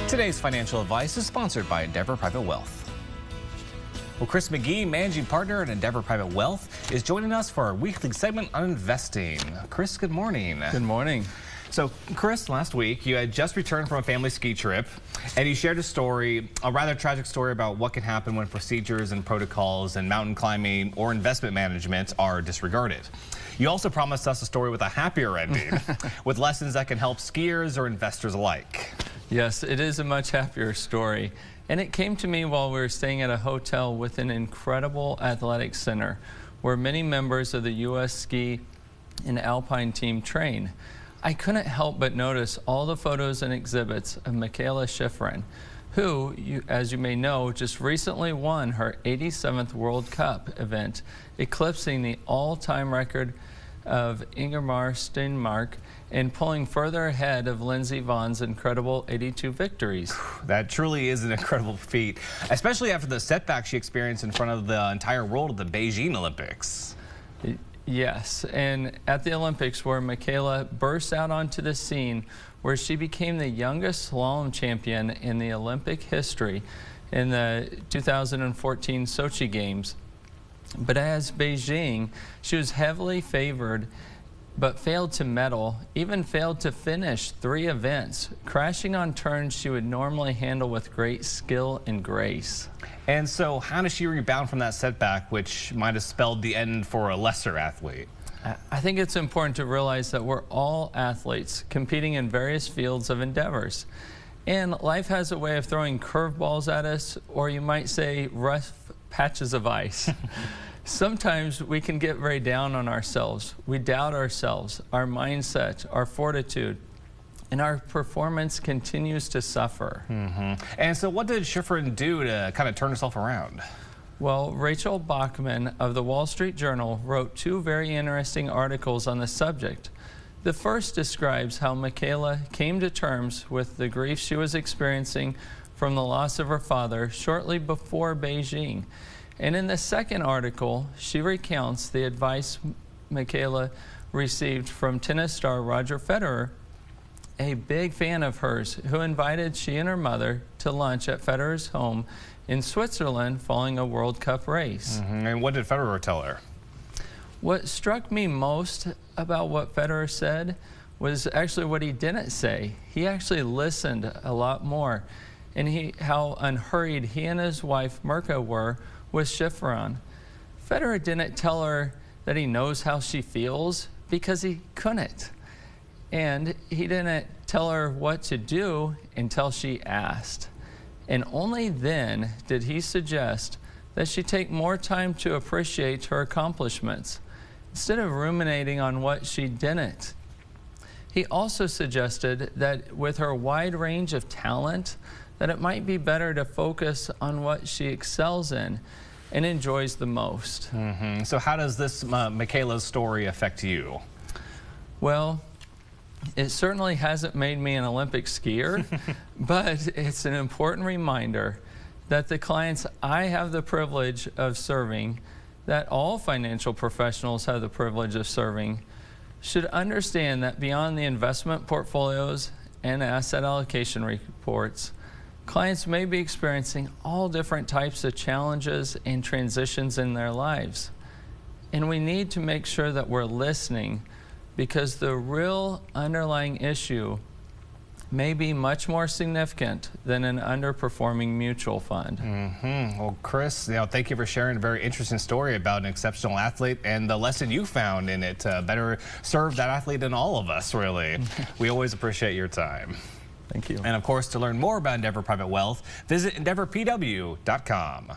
Today's financial advice is sponsored by Endeavor Private Wealth. Well, Chris McGee, managing partner at Endeavor Private Wealth, is joining us for our weekly segment on investing. Chris, good morning. Good morning. So, Chris, last week you had just returned from a family ski trip, and you shared a story, a rather tragic story about what can happen when procedures and protocols in mountain climbing or investment management are disregarded. You also promised us a story with a happier ending, with lessons that can help skiers or investors alike. Yes, it is a much happier story. And it came to me while we were staying at a hotel with an incredible athletic center where many members of the U.S. ski and alpine team train. I couldn't help but notice all the photos and exhibits of Mikaela Shiffrin, who, as you may know, just recently won her 87th World Cup event, eclipsing the all-time record of Ingemar Stenmark and pulling further ahead of Lindsey Vonn's incredible 82 victories. That truly is an incredible feat, especially after the setback she experienced in front of the entire world at the Beijing Olympics. Yes, and at the Olympics where Mikaela burst out onto the scene where she became the youngest slalom champion in the Olympic history in the 2014 Sochi Games. But as Beijing, she was heavily favored but failed to medal, even failed to finish 3 events, crashing on turns she would normally handle with great skill and grace. And so how does she rebound from that setback, which might have spelled the end for a lesser athlete? I think it's important to realize that we're all athletes competing in various fields of endeavors. And life has a way of throwing curveballs at us, or you might say rough patches of ice. Sometimes we can get very down on ourselves. We doubt ourselves, our mindset, our fortitude, and our performance continues to suffer. And so what did Shiffrin do to kind of turn herself around? Well, Rachel Bachman of the Wall Street Journal wrote 2 very interesting articles on the subject. The first describes how Mikaela came to terms with the grief she was experiencing from the loss of her father shortly before Beijing. And in the second article, she recounts the advice Mikaela received from tennis star Roger Federer, a big fan of hers, who invited she and her mother to lunch at Federer's home in Switzerland following a World Cup race. And what did Federer tell her? What struck me most about what Federer said was actually what he didn't say. He actually listened a lot more, and how unhurried he and his wife Mirka were with Shiffrin. Federer didn't tell her that he knows how she feels because he couldn't. And he didn't tell her what to do until she asked. And only then did he suggest that she take more time to appreciate her accomplishments instead of ruminating on what she didn't. He also suggested that with her wide range of talent, that it might be better to focus on what she excels in and enjoys the most. So how does this Mikaela's story affect you? Well, it certainly hasn't made me an Olympic skier, but it's an important reminder that the clients I have the privilege of serving, that all financial professionals have the privilege of serving, should understand that beyond the investment portfolios and asset allocation reports, clients may be experiencing all different types of challenges and transitions in their lives. And we need to make sure that we're listening, because the real underlying issue may be much more significant than an underperforming mutual fund. Well, Chris, thank you for sharing a very interesting story about an exceptional athlete and the lesson you found in it to better serve that athlete and all of us, really. We always appreciate your time. Thank you. And of course, to learn more about Endeavor Private Wealth, visit EndeavorPW.com.